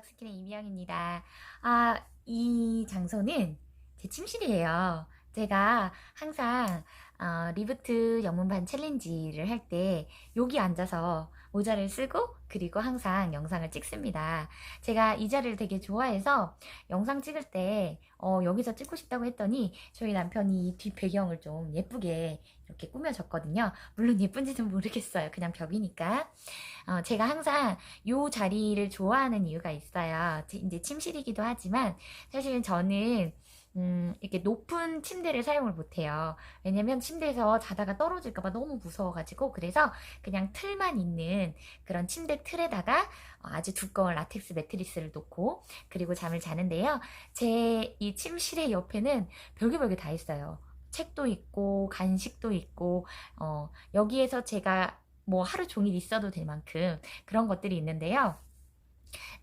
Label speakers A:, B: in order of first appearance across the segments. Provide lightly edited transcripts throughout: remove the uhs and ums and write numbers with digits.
A: 닥스킨의 이미영입니다. 이 장소는 제 침실이에요. 제가 항상 리부트 영문반 챌린지를 할 때 여기 앉아서 모자를 쓰고 그리고 항상 영상을 찍습니다. 제가 이 자리를 되게 좋아해서 영상 찍을 때 여기서 찍고 싶다고 했더니 저희 남편이 뒷 배경을 좀 예쁘게 이렇게 꾸며줬거든요. 물론 예쁜지는 모르겠어요. 그냥 벽이니까. 제가 항상 이 자리를 좋아하는 이유가 있어요. 이제 침실이기도 하지만 사실은 저는 이렇게 높은 침대를 사용을 못해요. 왜냐면 침대에서 자다가 떨어질까봐 너무 무서워가지고 그래서 그냥 틀만 있는 그런 침대 틀에다가 아주 두꺼운 라텍스 매트리스를 놓고 그리고 잠을 자는데요. 제 이 침실의 옆에는 별게 다 있어요. 책도 있고 간식도 있고 여기에서 제가 뭐 하루 종일 있어도 될 만큼 그런 것들이 있는데요.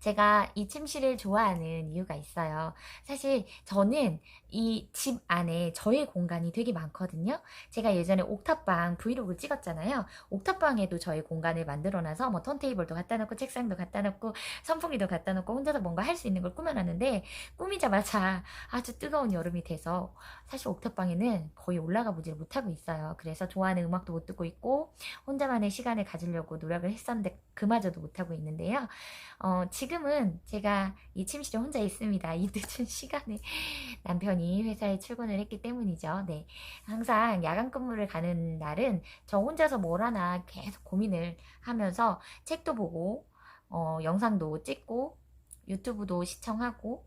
A: 제가 이 침실을 좋아하는 이유가 있어요. 사실 저는 이 집 안에 저의 공간이 되게 많거든요. 제가 예전에 옥탑방 브이로그 찍었잖아요. 옥탑방에도 저의 공간을 만들어놔서 뭐 턴테이블도 갖다 놓고 책상도 갖다 놓고 선풍기도 갖다 놓고 혼자서 뭔가 할 수 있는 걸 꾸며놨는데 꾸미자마자 아주 뜨거운 여름이 돼서 사실 옥탑방에는 거의 올라가 보질 못하고 있어요. 그래서 좋아하는 음악도 못 듣고 있고 혼자만의 시간을 가지려고 노력을 했었는데 그마저도 못하고 있는데요. 지금은 제가 이 침실에 혼자 있습니다. 이 늦은 시간에 남편이 회사에 출근을 했기 때문이죠. 네. 항상 야간 근무를 가는 날은 저 혼자서 뭘 하나 계속 고민을 하면서 책도 보고, 영상도 찍고, 유튜브도 시청하고,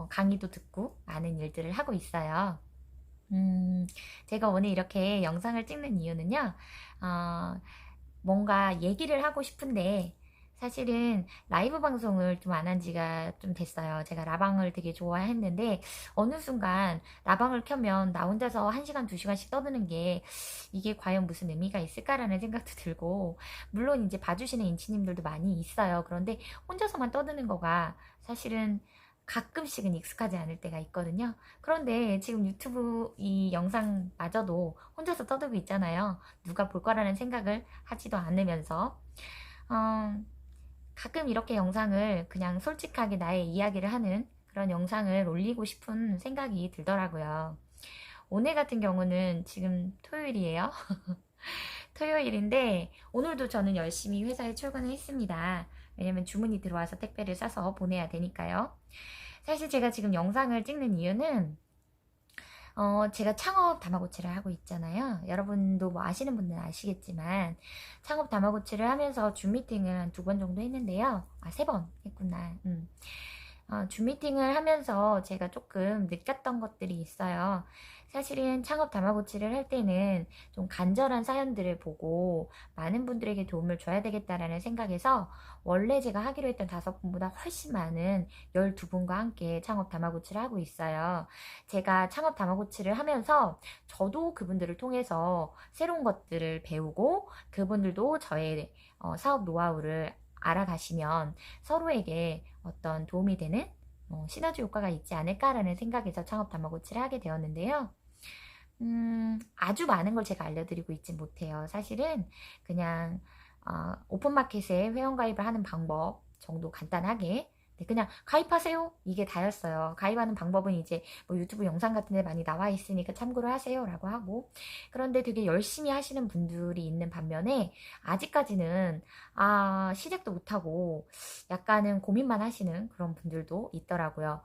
A: 강의도 듣고, 많은 일들을 하고 있어요. 제가 오늘 이렇게 영상을 찍는 이유는요, 뭔가 얘기를 하고 싶은데, 사실은 라이브 방송을 좀 안 한 지가 좀 됐어요. 제가 라방을 되게 좋아했는데 어느 순간 라방을 켜면 나 혼자서 1시간, 2시간씩 떠드는 게 이게 과연 무슨 의미가 있을까라는 생각도 들고 물론 이제 봐주시는 인치님들도 많이 있어요. 그런데 혼자서만 떠드는 거가 사실은 가끔씩은 익숙하지 않을 때가 있거든요. 그런데 지금 유튜브 이 영상마저도 혼자서 떠들고 있잖아요. 누가 볼 거라는 생각을 하지도 않으면서 어, 가끔 이렇게 영상을 그냥 솔직하게 나의 이야기를 하는 그런 영상을 올리고 싶은 생각이 들더라고요. 오늘 같은 경우는 지금 토요일이에요. 토요일인데 오늘도 저는 열심히 회사에 출근을 했습니다. 왜냐면 주문이 들어와서 택배를 싸서 보내야 되니까요. 사실 제가 지금 영상을 찍는 이유는 제가 창업 다마고치를 하고 있잖아요. 여러분도 뭐 아시는 분들은 아시겠지만, 창업 다마고치를 하면서 줌 미팅을 한 2번 정도 했는데요. 3번 했구나. 줌 미팅을 하면서 제가 조금 느꼈던 것들이 있어요. 사실은 창업 다마고치를 할 때는 좀 간절한 사연들을 보고 많은 분들에게 도움을 줘야 되겠다라는 생각에서 원래 제가 하기로 했던 5분보다 훨씬 많은 12분과 함께 창업 다마고치를 하고 있어요. 제가 창업 다마고치를 하면서 저도 그분들을 통해서 새로운 것들을 배우고 그분들도 저의 사업 노하우를 알아가시면 서로에게 어떤 도움이 되는 시너지 효과가 있지 않을까라는 생각에서 창업 다마고치를 하게 되었는데요. 아주 많은 걸 제가 알려드리고 있진 못해요. 사실은 그냥 오픈마켓에 회원가입을 하는 방법 정도 간단하게 그냥 가입하세요 이게 다였어요. 가입하는 방법은 이제 뭐 유튜브 영상 같은 데 많이 나와 있으니까 참고를 하세요 라고 하고 그런데 되게 열심히 하시는 분들이 있는 반면에 아직까지는 시작도 못하고 약간은 고민만 하시는 그런 분들도 있더라고요.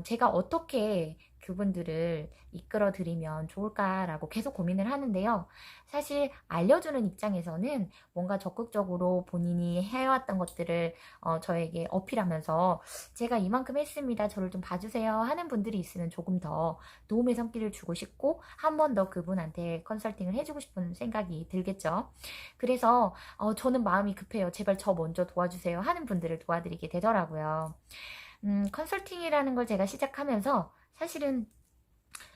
A: 제가 어떻게 그분들을 이끌어 드리면 좋을까라고 계속 고민을 하는데요. 사실 알려주는 입장에서는 뭔가 적극적으로 본인이 해왔던 것들을 저에게 어필하면서 제가 이만큼 했습니다. 저를 좀 봐주세요 하는 분들이 있으면 조금 더 도움의 손길을 주고 싶고 한 번 더 그분한테 컨설팅을 해주고 싶은 생각이 들겠죠. 그래서 저는 마음이 급해요. 제발 저 먼저 도와주세요 하는 분들을 도와드리게 되더라고요. 컨설팅이라는 걸 제가 시작하면서 사실은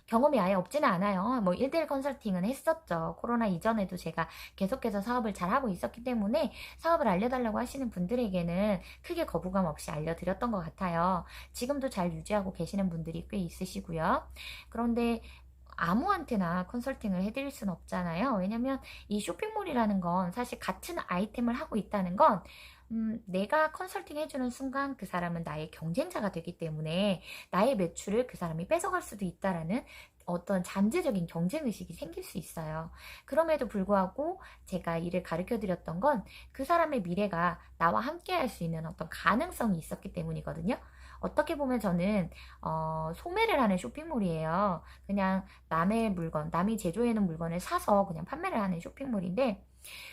A: 경험이 아예 없지는 않아요. 뭐 1대1 컨설팅은 했었죠. 코로나 이전에도 제가 계속해서 사업을 잘하고 있었기 때문에 사업을 알려달라고 하시는 분들에게는 크게 거부감 없이 알려드렸던 것 같아요. 지금도 잘 유지하고 계시는 분들이 꽤 있으시고요. 그런데 아무한테나 컨설팅을 해드릴 수는 없잖아요. 왜냐면 이 쇼핑몰이라는 건 사실 같은 아이템을 하고 있다는 건 내가 컨설팅 해주는 순간 그 사람은 나의 경쟁자가 되기 때문에 나의 매출을 그 사람이 뺏어갈 수도 있다라는 어떤 잠재적인 경쟁의식이 생길 수 있어요. 그럼에도 불구하고 제가 이를 가르쳐 드렸던 건 그 사람의 미래가 나와 함께 할 수 있는 어떤 가능성이 있었기 때문이거든요. 어떻게 보면 저는 소매를 하는 쇼핑몰이에요. 그냥 남의 물건, 남이 제조해놓은 물건을 사서 그냥 판매를 하는 쇼핑몰인데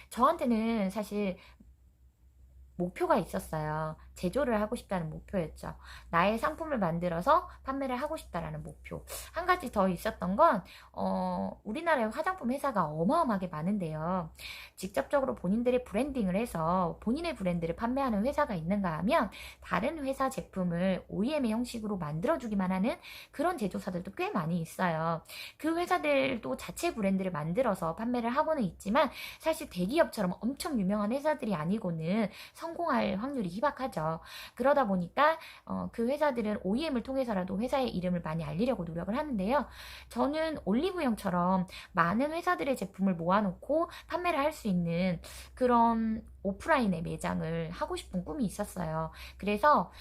A: 저한테는 사실 목표가 있었어요. 제조를 하고 싶다는 목표였죠. 나의 상품을 만들어서 판매를 하고 싶다라는 목표. 한 가지 더 있었던 건 우리나라에 화장품 회사가 어마어마하게 많은데요. 직접적으로 본인들의 브랜딩을 해서 본인의 브랜드를 판매하는 회사가 있는가 하면 다른 회사 제품을 OEM의 형식으로 만들어주기만 하는 그런 제조사들도 꽤 많이 있어요. 그 회사들도 자체 브랜드를 만들어서 판매를 하고는 있지만 사실 대기업처럼 엄청 유명한 회사들이 아니고는 성공할 확률이 희박하죠. 그러다 보니까 그 회사들은 OEM을 통해서라도 회사의 이름을 많이 알리려고 노력을 하는데요. 저는 올리브영처럼 많은 회사들의 제품을 모아놓고 판매를 할 수 있는 그런 오프라인의 매장을 하고 싶은 꿈이 있었어요. 그래서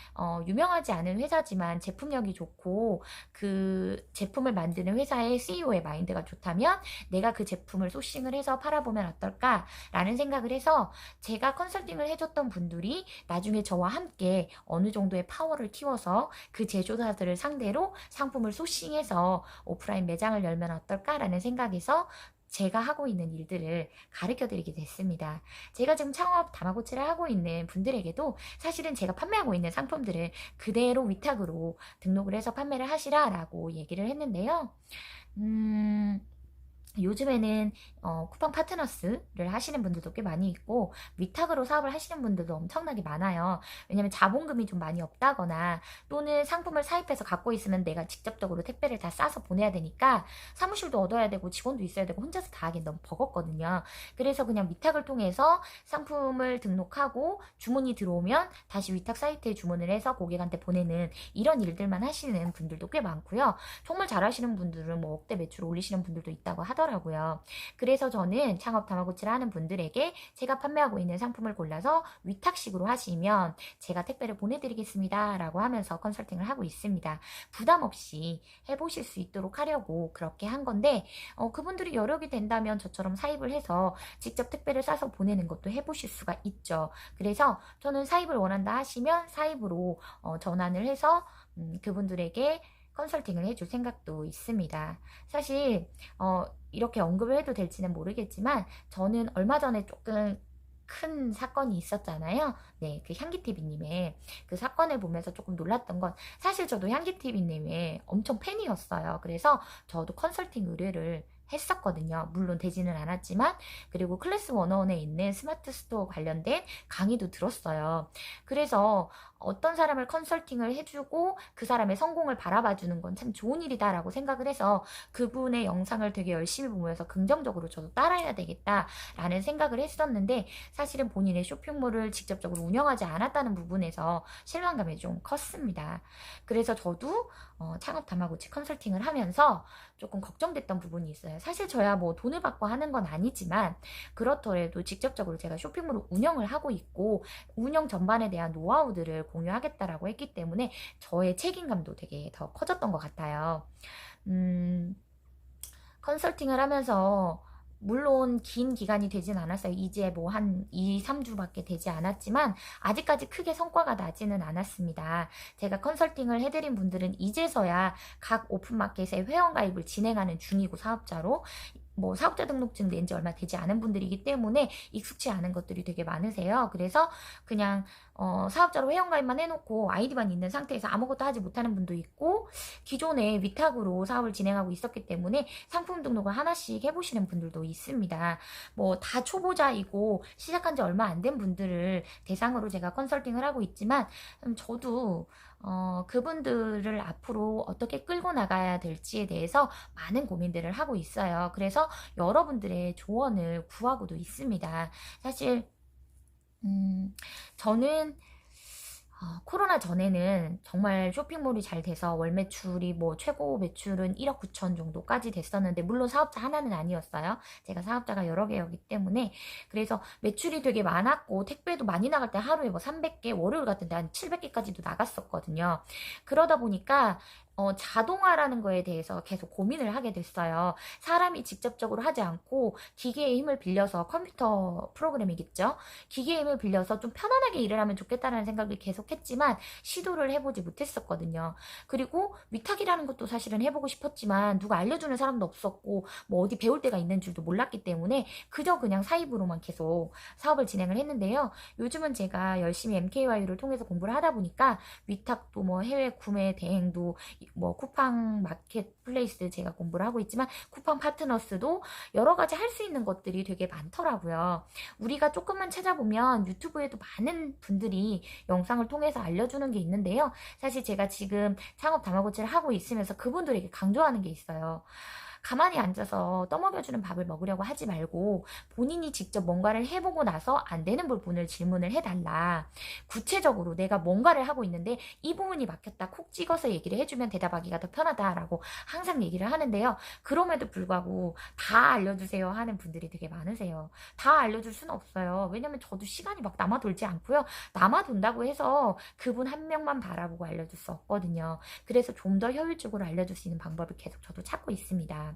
A: 유명하지 않은 회사지만 제품력이 좋고 그 제품을 만드는 회사의 CEO의 마인드가 좋다면 내가 그 제품을 소싱을 해서 팔아보면 어떨까라는 생각을 해서 제가 컨설팅을 해줬던 분들이 나중에 저와 함께 어느 정도의 파워를 키워서 그 제조사들을 상대로 상품을 소싱해서 오프라인 매장을 열면 어떨까라는 생각에서 제가 하고 있는 일들을 가르쳐 드리게 됐습니다. 제가 지금 창업 다마고치를 하고 있는 분들에게도 사실은 제가 판매하고 있는 상품들을 그대로 위탁으로 등록을 해서 판매를 하시라라고 얘기를 했는데요. 요즘에는 쿠팡 파트너스를 하시는 분들도 꽤 많이 있고 위탁으로 사업을 하시는 분들도 엄청나게 많아요. 왜냐면 자본금이 좀 많이 없다거나 또는 상품을 사입해서 갖고 있으면 내가 직접적으로 택배를 다 싸서 보내야 되니까 사무실도 얻어야 되고 직원도 있어야 되고 혼자서 다 하긴 너무 버겁거든요. 그래서 그냥 위탁을 통해서 상품을 등록하고 주문이 들어오면 다시 위탁 사이트에 주문을 해서 고객한테 보내는 이런 일들만 하시는 분들도 꽤 많고요. 정말 잘하시는 분들은 뭐 억대 매출 올리시는 분들도 있다고 하더라고요. 그래서 저는 창업 다마고치를 하는 분들에게 제가 판매하고 있는 상품을 골라서 위탁식으로 하시면 제가 택배를 보내드리겠습니다 라고 하면서 컨설팅을 하고 있습니다. 부담 없이 해보실 수 있도록 하려고 그렇게 한 건데 그분들이 여력이 된다면 저처럼 사입을 해서 직접 택배를 싸서 보내는 것도 해보실 수가 있죠. 그래서 저는 사입을 원한다 하시면 사입으로 전환을 해서 그분들에게 컨설팅을 해줄 생각도 있습니다. 사실 이렇게 언급을 해도 될지는 모르겠지만 저는 얼마 전에 조금 큰 사건이 있었잖아요. 네, 그 향기TV님의 그 사건을 보면서 조금 놀랐던 건 사실 저도 향기TV님의 엄청 팬이었어요. 그래서 저도 컨설팅 의뢰를 했었거든요. 물론 되지는 않았지만 그리고 클래스 101에 있는 스마트 스토어 관련된 강의도 들었어요. 그래서 어떤 사람을 컨설팅을 해주고 그 사람의 성공을 바라봐주는 건 참 좋은 일이다라고 생각을 해서 그분의 영상을 되게 열심히 보면서 긍정적으로 저도 따라해야 되겠다라는 생각을 했었는데 사실은 본인의 쇼핑몰을 직접적으로 운영하지 않았다는 부분에서 실망감이 좀 컸습니다. 그래서 저도 창업 다마고치 컨설팅을 하면서 조금 걱정됐던 부분이 있어요. 사실 저야 뭐 돈을 받고 하는 건 아니지만 그렇더라도 직접적으로 제가 쇼핑몰을 운영을 하고 있고 운영 전반에 대한 노하우들을 공유하겠다라고 했기 때문에 저의 책임감도 되게 더 커졌던 것 같아요. 컨설팅을 하면서 물론 긴 기간이 되진 않았어요. 이제 뭐 한 2, 3주밖에 되지 않았지만 아직까지 크게 성과가 나지는 않았습니다. 제가 컨설팅을 해드린 분들은 이제서야 각 오픈마켓에 회원가입을 진행하는 중이고 사업자로 뭐 사업자 등록증 낸 지 얼마 되지 않은 분들이기 때문에 익숙치 않은 것들이 되게 많으세요. 그래서 그냥 사업자로 회원가입만 해놓고 아이디만 있는 상태에서 아무것도 하지 못하는 분도 있고 기존에 위탁으로 사업을 진행하고 있었기 때문에 상품 등록을 하나씩 해보시는 분들도 있습니다. 뭐 다 초보자이고 시작한 지 얼마 안 된 분들을 대상으로 제가 컨설팅을 하고 있지만 저도 그분들을 앞으로 어떻게 끌고 나가야 될지에 대해서 많은 고민들을 하고 있어요. 그래서 여러분들의 조언을 구하고도 있습니다. 사실, 저는 코로나 전에는 정말 쇼핑몰이 잘 돼서 월 매출이 뭐 최고 매출은 1억 9천 정도까지 됐었는데, 물론 사업자 하나는 아니었어요. 제가 사업자가 여러 개였기 때문에. 그래서 매출이 되게 많았고, 택배도 많이 나갈 때 하루에 뭐 300개, 월요일 같은 데 한 700개까지도 나갔었거든요. 그러다 보니까 자동화라는 거에 대해서 계속 고민을 하게 됐어요. 사람이 직접적으로 하지 않고 기계의 힘을 빌려서, 컴퓨터 프로그램이겠죠? 기계의 힘을 빌려서 좀 편안하게 일을 하면 좋겠다는 생각을 계속 했지만 시도를 해보지 못했었거든요. 그리고 위탁이라는 것도 사실은 해보고 싶었지만 누가 알려주는 사람도 없었고 뭐 어디 배울 데가 있는 줄도 몰랐기 때문에 그저 그냥 사입으로만 계속 사업을 진행을 했는데요. 요즘은 제가 열심히 MKY를 통해서 공부를 하다 보니까 위탁도 뭐 해외 구매 대행도 뭐 쿠팡 마켓플레이스 제가 공부를 하고 있지만 쿠팡 파트너스도 여러 가지 할 수 있는 것들이 되게 많더라고요. 우리가 조금만 찾아보면 유튜브에도 많은 분들이 영상을 통해서 알려주는 게 있는데요. 사실 제가 지금 창업 다마고치를 하고 있으면서 그분들에게 강조하는 게 있어요. 가만히 앉아서 떠먹여주는 밥을 먹으려고 하지 말고 본인이 직접 뭔가를 해보고 나서 안 되는 부분을 질문을 해달라. 구체적으로 내가 뭔가를 하고 있는데 이 부분이 막혔다 콕 찍어서 얘기를 해주면 대답하기가 더 편하다라고 항상 얘기를 하는데요. 그럼에도 불구하고 다 알려주세요 하는 분들이 되게 많으세요. 다 알려줄 수는 없어요. 왜냐면 저도 시간이 막 남아돌지 않고요. 남아돈다고 해서 그분 한 명만 바라보고 알려줄 수 없거든요. 그래서 좀 더 효율적으로 알려줄 수 있는 방법을 계속 저도 찾고 있습니다.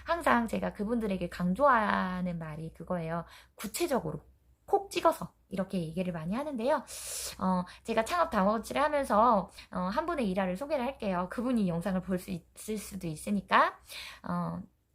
A: 항상 제가 그분들에게 강조하는 말이 그거예요. 구체적으로 콕 찍어서 이렇게 얘기를 많이 하는데요. 제가 창업 다워치를 하면서 한 분의 일화를 소개를 할게요. 그분이 영상을 볼 수 있을 수도 있으니까.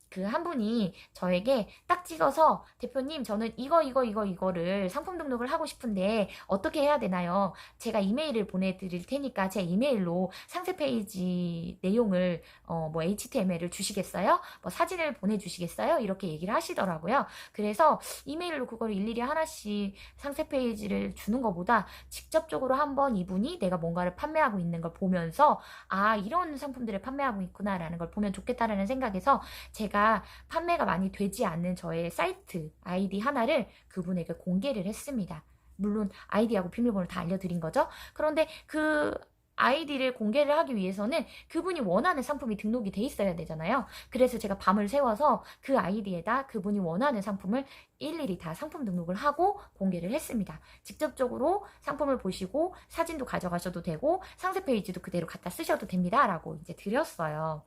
A: 그 한 분이 저에게 딱 찍어서 대표님 저는 이거를 상품 등록을 하고 싶은데 어떻게 해야 되나요? 제가 이메일을 보내드릴 테니까 제 이메일로 상세 페이지 내용을 뭐 HTML을 주시겠어요? 뭐 사진을 보내주시겠어요? 이렇게 얘기를 하시더라고요. 그래서 이메일로 그걸 일일이 하나씩 상세 페이지를 주는 것보다 직접적으로 한번 이분이 내가 뭔가를 판매하고 있는 걸 보면서 아 이런 상품들을 판매하고 있구나라는 걸 보면 좋겠다라는 생각에서 제가 판매가 많이 되지 않는 저의 사이트 아이디 하나를 그분에게 공개를 했습니다. 물론 아이디하고 비밀번호를 다 알려드린 거죠. 그런데 그 아이디를 공개를 하기 위해서는 그분이 원하는 상품이 등록이 돼 있어야 되잖아요. 그래서 제가 밤을 새워서 그 아이디에다 그분이 원하는 상품을 일일이 다 상품 등록을 하고 공개를 했습니다. 직접적으로 상품을 보시고 사진도 가져가셔도 되고 상세 페이지도 그대로 갖다 쓰셔도 됩니다. 라고 이제 드렸어요.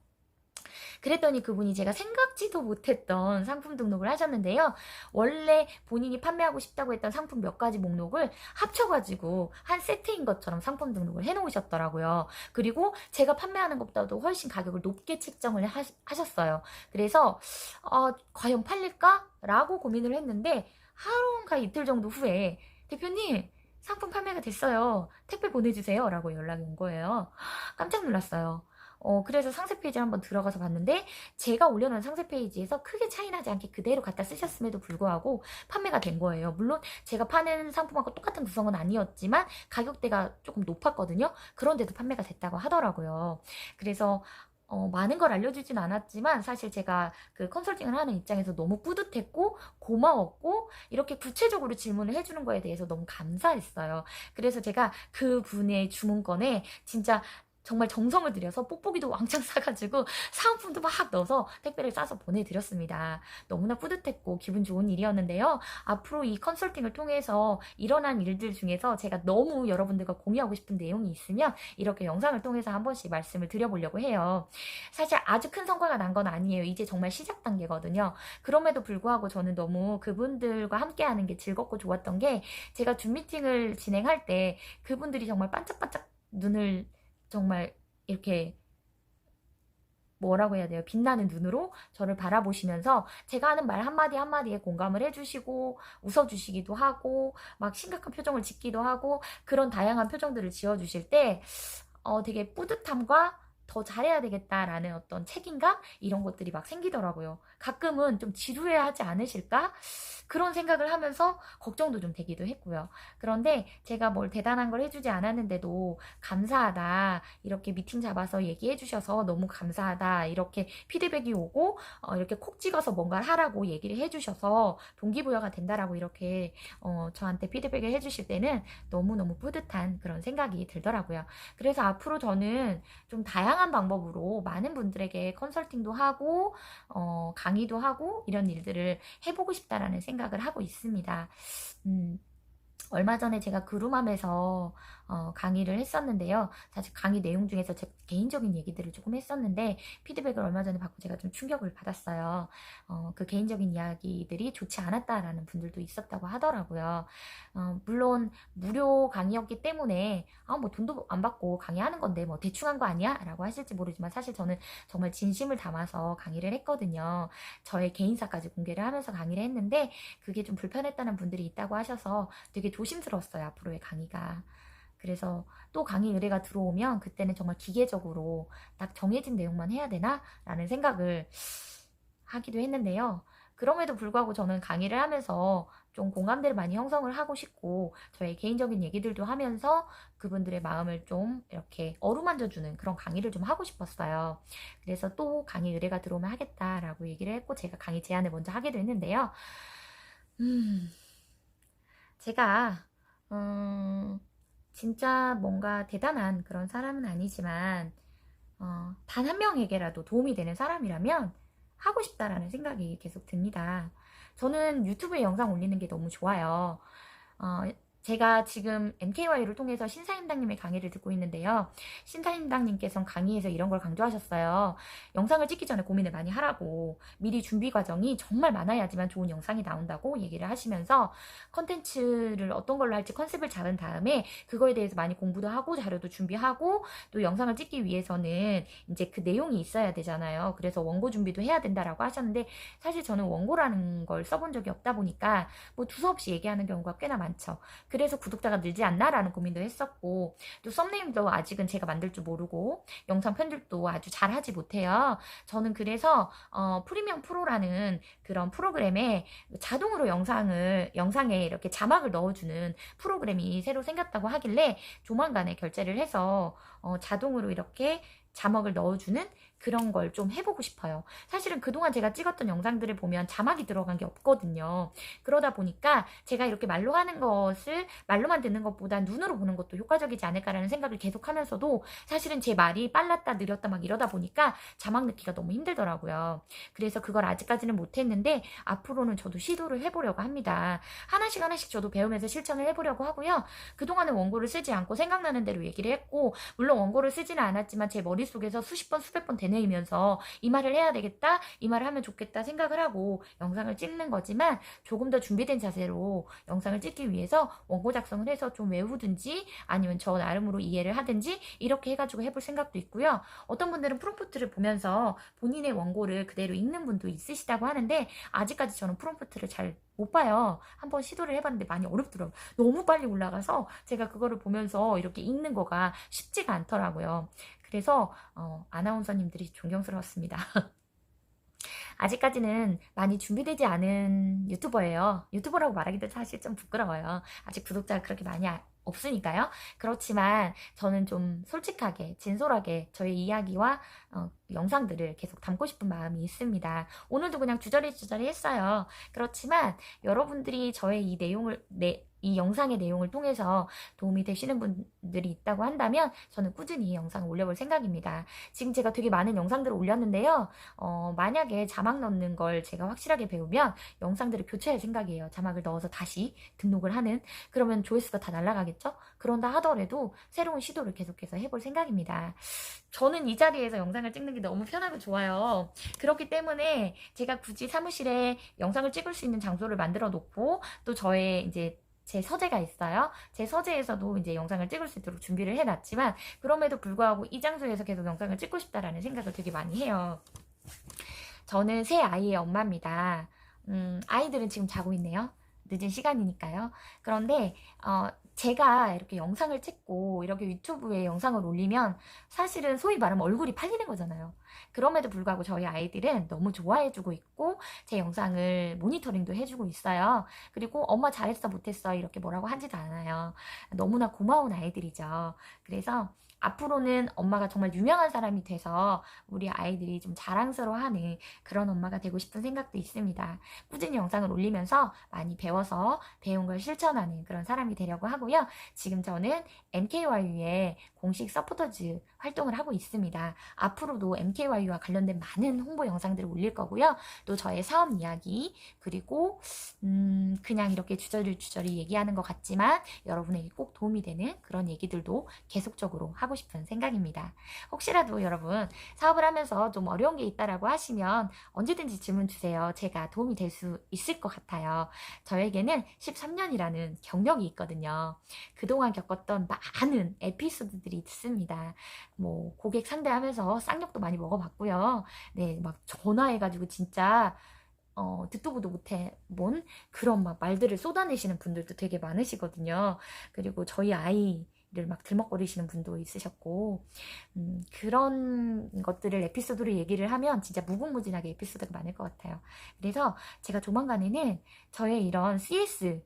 A: 그랬더니 그분이 제가 생각지도 못했던 상품 등록을 하셨는데요. 원래 본인이 판매하고 싶다고 했던 상품 몇 가지 목록을 합쳐가지고 한 세트인 것처럼 상품 등록을 해놓으셨더라고요. 그리고 제가 판매하는 것보다도 훨씬 가격을 높게 책정을 하셨어요. 그래서 과연 팔릴까? 라고 고민을 했는데 하루인가 이틀 정도 후에 대표님 상품 판매가 됐어요. 택배 보내주세요. 라고 연락이 온 거예요. 깜짝 놀랐어요. 그래서 상세 페이지를 한번 들어가서 봤는데 제가 올려놓은 상세 페이지에서 크게 차이나지 않게 그대로 갖다 쓰셨음에도 불구하고 판매가 된 거예요. 물론 제가 파는 상품하고 똑같은 구성은 아니었지만 가격대가 조금 높았거든요. 그런데도 판매가 됐다고 하더라고요. 그래서 많은 걸 알려주진 않았지만 사실 제가 그 컨설팅을 하는 입장에서 너무 뿌듯했고 고마웠고 이렇게 구체적으로 질문을 해주는 거에 대해서 너무 감사했어요. 그래서 제가 그 분의 주문건에 진짜 정말 정성을 들여서 뽁뽁이도 왕창 싸가지고 사은품도 막 넣어서 택배를 싸서 보내드렸습니다. 너무나 뿌듯했고 기분 좋은 일이었는데요. 앞으로 이 컨설팅을 통해서 일어난 일들 중에서 제가 너무 여러분들과 공유하고 싶은 내용이 있으면 이렇게 영상을 통해서 한 번씩 말씀을 드려보려고 해요. 사실 아주 큰 성과가 난 건 아니에요. 이제 정말 시작 단계거든요. 그럼에도 불구하고 저는 너무 그분들과 함께하는 게 즐겁고 좋았던 게 제가 줌 미팅을 진행할 때 그분들이 정말 반짝반짝 눈을 정말 이렇게 뭐라고 해야 돼요? 빛나는 눈으로 저를 바라보시면서 제가 하는 말 한마디 한마디에 공감을 해주시고 웃어주시기도 하고 막 심각한 표정을 짓기도 하고 그런 다양한 표정들을 지어주실 때 되게 뿌듯함과 더 잘해야 되겠다라는 어떤 책임감 이런 것들이 막 생기더라고요. 가끔은 좀 지루해야 하지 않으실까? 그런 생각을 하면서 걱정도 좀 되기도 했고요. 그런데 제가 뭘 대단한 걸 해주지 않았는데도 감사하다, 이렇게 미팅 잡아서 얘기해 주셔서 너무 감사하다, 이렇게 피드백이 오고 이렇게 콕 찍어서 뭔가를 하라고 얘기를 해주셔서 동기부여가 된다라고 이렇게 저한테 피드백을 해주실 때는 너무너무 뿌듯한 그런 생각이 들더라고요. 그래서 앞으로 저는 좀 다양한 방법으로 많은 분들에게 컨설팅도 하고 강의도 하고 이런 일들을 해보고 싶다라는 생각을 하고 있습니다. 얼마 전에 제가 그루맘에서 강의를 했었는데요. 사실 강의 내용 중에서 제 개인적인 얘기들을 조금 했었는데 피드백을 얼마 전에 받고 제가 좀 충격을 받았어요. 그 개인적인 이야기들이 좋지 않았다라는 분들도 있었다고 하더라고요. 물론 무료 강의였기 때문에 뭐 돈도 안 받고 강의하는 건데 뭐 대충 한 거 아니야? 라고 하실지 모르지만 사실 저는 정말 진심을 담아서 강의를 했거든요. 저의 개인사까지 공개를 하면서 강의를 했는데 그게 좀 불편했다는 분들이 있다고 하셔서 되게 조심스러웠어요, 앞으로의 강의가. 그래서 또 강의 의뢰가 들어오면 그때는 정말 기계적으로 딱 정해진 내용만 해야 되나? 라는 생각을 하기도 했는데요. 그럼에도 불구하고 저는 강의를 하면서 좀 공감대를 많이 형성을 하고 싶고 저의 개인적인 얘기들도 하면서 그분들의 마음을 좀 이렇게 어루만져주는 그런 강의를 좀 하고 싶었어요. 그래서 또 강의 의뢰가 들어오면 하겠다라고 얘기를 했고 제가 강의 제안을 먼저 하기도 했는데요. 제가 진짜 뭔가 대단한 그런 사람은 아니지만 단 한 명에게라도 도움이 되는 사람이라면 하고 싶다라는 생각이 계속 듭니다. 저는 유튜브에 영상 올리는 게 너무 좋아요. 제가 지금 MKY를 통해서 신사임당님의 강의를 듣고 있는데요. 신사임당님께서는 강의에서 이런 걸 강조하셨어요. 영상을 찍기 전에 고민을 많이 하라고, 미리 준비 과정이 정말 많아야지만 좋은 영상이 나온다고 얘기를 하시면서 컨텐츠를 어떤 걸로 할지 컨셉을 잡은 다음에 그거에 대해서 많이 공부도 하고 자료도 준비하고 또 영상을 찍기 위해서는 이제 그 내용이 있어야 되잖아요. 그래서 원고 준비도 해야 된다라고 하셨는데 사실 저는 원고라는 걸 써본 적이 없다 보니까 뭐 두서없이 얘기하는 경우가 꽤나 많죠. 그래서 구독자가 늘지 않나라는 고민도 했었고 또 썸네일도 아직은 제가 만들 줄 모르고 영상 편집도 아주 잘하지 못해요. 저는 그래서 프리미엄 프로라는 그런 프로그램에 자동으로 영상에 이렇게 자막을 넣어주는 프로그램이 새로 생겼다고 하길래 조만간에 결제를 해서 자동으로 이렇게 자막을 넣어주는 그런 걸 좀 해보고 싶어요. 사실은 그동안 제가 찍었던 영상들을 보면 자막이 들어간 게 없거든요. 그러다 보니까 제가 이렇게 말로 하는 것을 말로만 듣는 것보다 눈으로 보는 것도 효과적이지 않을까라는 생각을 계속 하면서도 사실은 제 말이 빨랐다 느렸다 막 이러다 보니까 자막 넣기가 너무 힘들더라고요. 그래서 그걸 아직까지는 못했는데 앞으로는 저도 시도를 해보려고 합니다. 하나씩 저도 배우면서 실천을 해보려고 하고요. 그동안은 원고를 쓰지 않고 생각나는 대로 얘기를 했고 물론 원고를 쓰지는 않았지만 제 머릿속에서 수십 번 수백 번 되뇌이면서 이 말을 해야 되겠다, 이 말을 하면 좋겠다 생각을 하고 영상을 찍는 거지만 조금 더 준비된 자세로 영상을 찍기 위해서 원고 작성을 해서 좀 외우든지 아니면 저 나름으로 이해를 하든지 이렇게 해가지고 해볼 생각도 있고요. 어떤 분들은 프롬프트를 보면서 본인의 원고를 그대로 읽는 분도 있으시다고 하는데 아직까지 저는 프롬프트를 잘 못 봐요. 한번 시도를 해봤는데 많이 어렵더라고요. 너무 빨리 올라가서 제가 그거를 보면서 이렇게 읽는 거가 쉽지가 않더라고요. 그래서 아나운서님들이 존경스러웠습니다. 아직까지는 많이 준비되지 않은 유튜버예요. 유튜버라고 말하기도 사실 좀 부끄러워요. 아직 구독자가 그렇게 많이 없으니까요. 그렇지만 저는 좀 솔직하게 진솔하게 저의 이야기와 영상들을 계속 담고 싶은 마음이 있습니다. 오늘도 그냥 주저리 했어요. 그렇지만 여러분들이 저의 이 내용을 이 영상의 내용을 통해서 도움이 되시는 분들이 있다고 한다면 저는 꾸준히 이 영상을 올려볼 생각입니다. 지금 제가 되게 많은 영상들을 올렸는데요. 만약에 자막 넣는 걸 제가 확실하게 배우면 영상들을 교체할 생각이에요. 자막을 넣어서 다시 등록을 하는. 그러면 조회수가 다 날아가겠죠? 그런다 하더라도 새로운 시도를 계속해서 해볼 생각입니다. 저는 이 자리에서 영상을 찍는 게 너무 편하고 좋아요. 그렇기 때문에 제가 굳이 사무실에 영상을 찍을 수 있는 장소를 만들어 놓고 또 저의 이제 제 서재가 있어요. 제 서재에서도 이제 영상을 찍을 수 있도록 준비를 해놨지만 그럼에도 불구하고 이 장소에서 계속 영상을 찍고 싶다라는 생각을 되게 많이 해요. 저는 세 아이의 엄마입니다. 아이들은 지금 자고 있네요. 늦은 시간이니까요. 그런데 제가 이렇게 영상을 찍고 이렇게 유튜브에 영상을 올리면 사실은 소위 말하면 얼굴이 팔리는 거잖아요. 그럼에도 불구하고 저희 아이들은 너무 좋아해주고 있고 제 영상을 모니터링도 해주고 있어요. 그리고 엄마 잘했어 못했어 이렇게 뭐라고 하지도 않아요. 너무나 고마운 아이들이죠. 그래서 앞으로는 엄마가 정말 유명한 사람이 돼서 우리 아이들이 좀 자랑스러워하는 그런 엄마가 되고 싶은 생각도 있습니다. 꾸준히 영상을 올리면서 많이 배워서 배운 걸 실천하는 그런 사람이 되려고 하고요. 지금 저는 MKYU의 공식 서포터즈 활동을 하고 있습니다. 앞으로도 MKYU와 관련된 많은 홍보 영상들을 올릴 거고요. 또 저의 사업 이야기, 그리고 그냥 이렇게 주저리 얘기하는 것 같지만 여러분에게 꼭 도움이 되는 그런 얘기들도 계속적으로 하고 싶은 생각입니다. 혹시라도 여러분 사업을 하면서 좀 어려운 게 있다라고 하시면 언제든지 질문 주세요. 제가 도움이 될 수 있을 것 같아요. 저에게는 13년이라는 경력이 있거든요. 그동안 겪었던 많은 에피소드들이 있습니다. 뭐 고객 상대하면서 쌍욕도 많이 먹어봤고요. 네, 막 전화해가지고 진짜 듣도 보도 못해 본 그런 막 말들을 쏟아내시는 분들도 되게 많으시거든요. 그리고 저희 아이를 막 들먹거리시는 분도 있으셨고, 그런 것들을 에피소드로 얘기를 하면 진짜 무궁무진하게 에피소드가 많을 것 같아요. 그래서 제가 조만간에는 저의 이런 CS,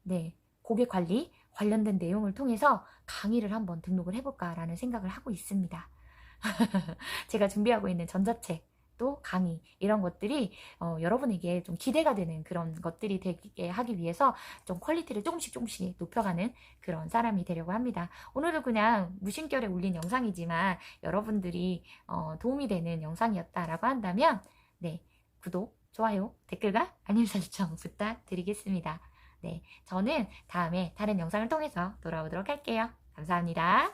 A: 네, 고객 관리 관련된 내용을 통해서 강의를 한번 등록을 해볼까라는 생각을 하고 있습니다. 제가 준비하고 있는 전자책, 또 강의 이런 것들이 여러분에게 좀 기대가 되는 그런 것들이 되게 하기 위해서 좀 퀄리티를 조금씩 높여가는 그런 사람이 되려고 합니다. 오늘도 그냥 무심결에 올린 영상이지만 여러분들이 도움이 되는 영상이었다라고 한다면 네, 구독, 좋아요, 댓글과 알림 설정 부탁드리겠습니다. 네, 저는 다음에 다른 영상을 통해서 돌아오도록 할게요. 감사합니다.